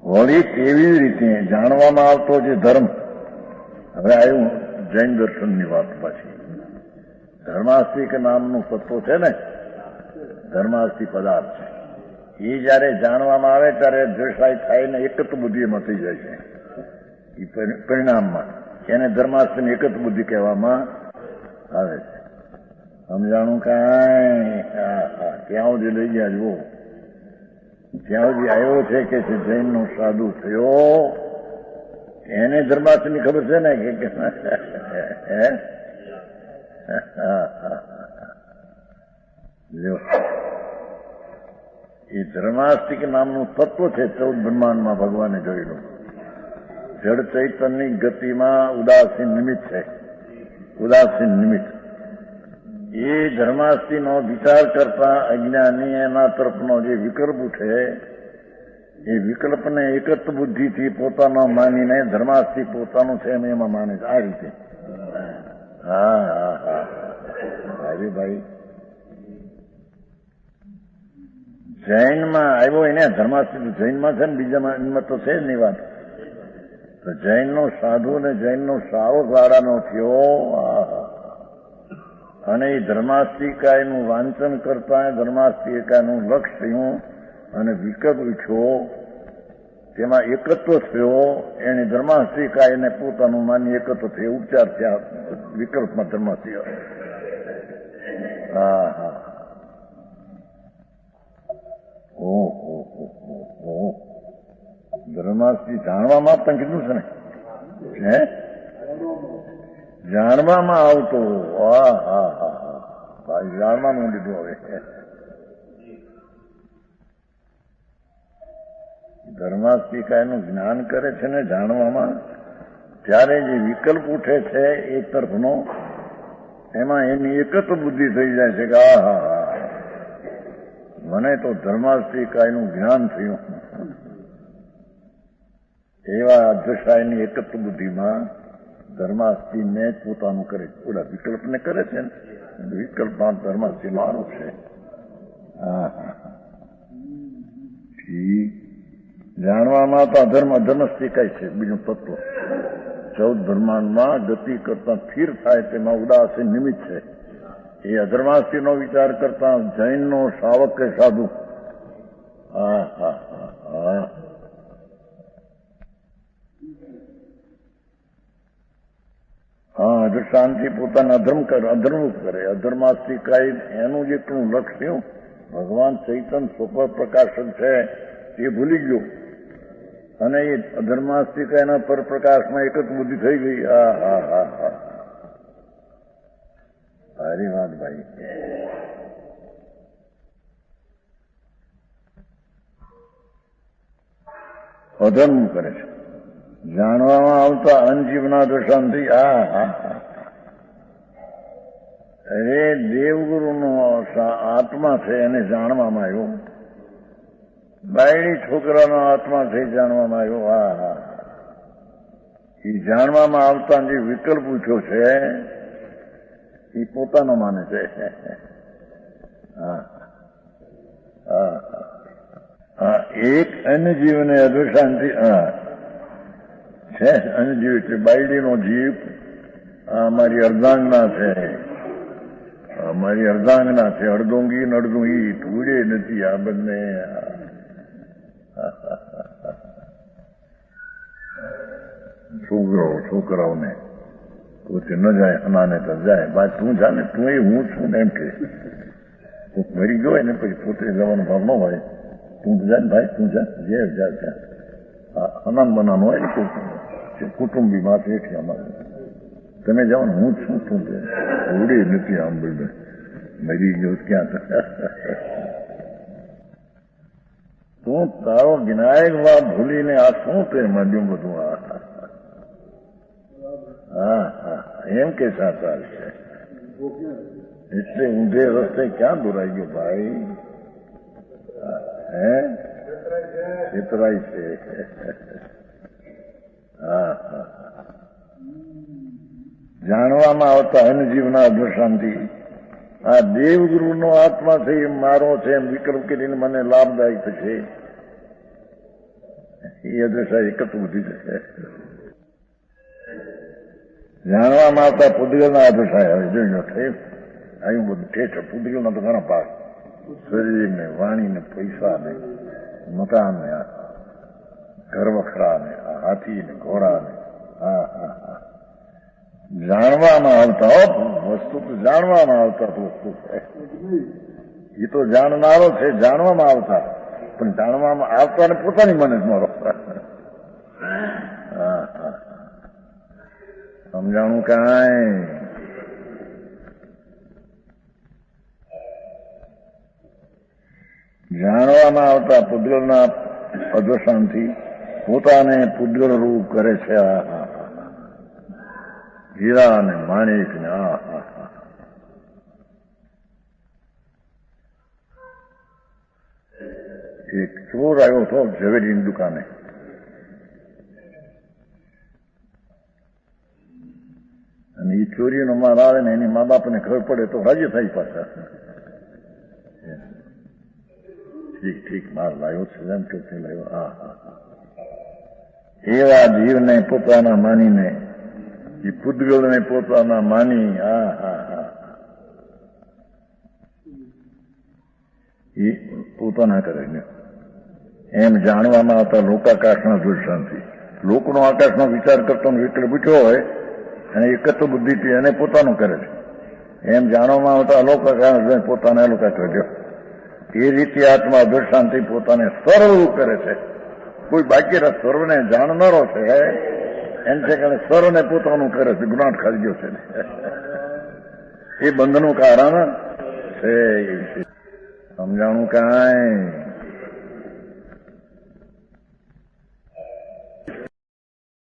વળી કેવી રીતે જાણવામાં આવતો જે ધર્મ, હવે આવ્યું જૈન દર્શનની વાત પાછી. ધર્માસ્તિક નામનું તત્વ છે ને, ધર્માસ્તિક પદાર્થ છે, એ જયારે જાણવામાં આવે ત્યારે દ્વેષાય થાય ને એકત્વ બુદ્ધિ એમાં થઈ જાય છે. એ પરિણામમાં એને ધર્માસ્તિકની એકત્વ બુદ્ધિ કહેવામાં આવે છે. સમજાણું કાંઈ ત્યાં સુધી લઈ ગયા જુઓ, ત્યાં સુધી આવ્યો છે કે જૈનનો સાધુ થયો એને ધર્માસ્તિકની ખબર છે ને કે એ ધર્માસ્તિક નામનું તત્વ છે 14 બ્રહ્માંડમાં ભગવાને જોયેલું. જડ ચૈતનની ગતિમાં ઉદાસીન નિમિત્ત છે, ઉદાસીન નિમિત્ત. એ ધર્માસ્તિનો વિચાર કરતા અજ્ઞાની એના તરફનો જે વિકલ્પ ઉઠે એ વિકલ્પને એકત્વ બુદ્ધિથી પોતાનો માનીને ધર્માસ્તિ પોતાનું છે એમ એમાં માને છે. આ રીતે હા હા હા ભાઈ જૈનમાં આવ્યો એને ધર્માસ્તિ જૈનમાં છે ને, બીજામાં તો છે જ નહીં વાત. તો જૈનનો સાધુ ને જૈનનો સારો ગાળાનો થયો અને એ ધર્માસ્તિકાયનું વાંચન કરતા ધર્માસ્તિકાયનું લક્ષ થયું અને વિકલ્પ ઉઠ્યો, તેમાં એકત્વ થયો. એને ધર્માસ્તિકાયને પોતાનું માની એકત્વ થયો, ઉપચાર થયા વિકલ્પમાં ધર્માસ્તિક. હા હા ઓહો ધર્માસ્તિ જાણવામાં પણ કીધું છે ને, હે જાણવામાં આવતો. હા હા હા ભાઈ જાણવાનું લીધું. હવે ધર્માસ્તિકાયનું જ્ઞાન કરે છે ને જાણવામાં, ત્યારે જે વિકલ્પ ઉઠે છે એક તરફનો, એમાં એની એકત્વ બુદ્ધિ થઈ જાય છે કે હા હા હા મને તો ધર્માસ્તિકાયનું જ્ઞાન થયું. એવા અધ્યક્ષાયની એકત્વ બુદ્ધિમાં ધર્માસ્તિને પોતાનું કરે, ઓલા વિકલ્પને કરે છે ને, વિકલ્પમાં ધર્માસ્તિ મારો છે. હા હા ઠીક. જાણવામાં તો અધર્મસ્તિકાય છે બીજું તત્વ. 14 બ્રહ્માંડમાં ગતિ કરતા સ્થિર થાય તેમાં ઉદાસીન નિમિત્ત છે. એ અધર્માસ્તિનો વિચાર કરતા જૈનનો શ્રાવક કે સાધુ. હા હા હા હા શાંતિ પોતાના અધર્મ કરે. અધર્માસ્તિકાય એનું જેટલું લક્ષ્ય થયું, ભગવાન ચૈતન સ્વપ્ર પ્રકાશક છે એ ભૂલી ગયો અને એ અધર્માસ્તિકાયના પર પ્રકાશમાં એક જ બુદ્ધિ થઈ ગઈ. હા હા હા હા સારી વાત ભાઈ. અધર્મ કરે છે જાણવામાં આવતા અનજીવના દશાંતિ. હા હા અરે દેવગુરુનો આત્મા છે એને જાણવામાં આવ્યો, બાયડી છોકરાનો આત્મા છે જાણવામાં આવ્યો. હા હા એ જાણવામાં આવતા જે વિકલ્પ ઉઠ્યો છે એ પોતાનો માને છે. હા હા હા એક અન્યજીવને અધોશાંતિ. હા છે અન્યજીવ એટલે બાયડીનો જીવ. મારી અર્ધાંગના છે, મારી અર્ધાંગના છે. અડધોંગી ને અડધું ઈ ઉડે નથી આ બંને. છોકરાઓને પોતે ન જાય, અનાને તો જાય. ભાઈ તું જાને, તું એ હું છું ને એમ કે મરી ગયો ને પછી પોતે જવાનો ભાવ ન હોય. તું જાય ને ભાઈ, તું જા જે જા. અનાન બનાન હોય ને કુટુંબી માં છે અમારે. તમે જાઓ ને હું છું, તું ઉડે નથી આમ બધું મરી ગયો ક્યાં. તું તારો વિનાયક વા ભૂલીને આ શું તે માંડ્યું બધું. હા હા એમ કે સાચા છે. એટલે ઊંધે રસ્તે ક્યાં દોરાઈ ગયો ભાઈ? હે છેતરાય છે. હા હા જાણવામાં આવતા અનજીવના અધશાંતિ. આ દેવગુરુનો આત્મા છે એ મારો છે એમ વિકલ્પ કરીને મને લાભદાયક થશે એ અદૃશ્ય એક જ બુદ્ધિ છે. જાણવામાં આવતા પૂતગલના અદૃશ્ય હવે જોઈ થયું આવ્યું બધું ઠેઠ પૂતગલના તો ઘણા ભાગ શરીર ને વાણી ને પૈસા ને મકાન ને ઘર વખરા ને હાથી ને ઘોડા ને જાણવામાં આવતા વસ્તુ તો જાણવામાં આવતા વસ્તુ છે. એ તો જાણનારો છે, જાણવામાં આવતા પણ જાણવામાં આવતા ને પોતાની મને જ મારો સમજાણું કાંઈ જાણવામાં આવતા પૂતગલના અધોષણથી પોતાને પૂતગલ રૂપ કરે છે. હીરા ને માણિક ને એક ચોર આવ્યો હતો ઝવેરીની દુકાને. અને એ ચોરીનો માલ આવે ને એની મા બાપને ખબર પડે તો રાજી થાય પાછા. ઠીક ઠીક માલ લાવ્યો છે એમ કે લાવ્યો. એવા જીવને પોતાના માનીને એ પૂતગલને પોતાના માની એ પોતાના કરે ને એમ જાણવામાં આવતા લોકાકાશના દૃષ્ટાંતથી લોકનો આકાશનો વિચાર કરતો વિકલ્પ પૂછ્યો હોય અને એકત્ર બુદ્ધિથી એને પોતાનું કરે છે. એમ જાણવામાં આવતા લોકાકાશ પોતાને અલોકા કરજો. એ રીતે આત્મા દૃષ્ટાંતથી પોતાને સર્વ કરે છે. કોઈ બાકી સર્વને જાણનારો છે એમ છે કે સર્વને પોતાનું કરે છે. ગુનાટ ખાઈ ગયો છે એ બંધનું કારણ છે. સમજાણું કાંઈ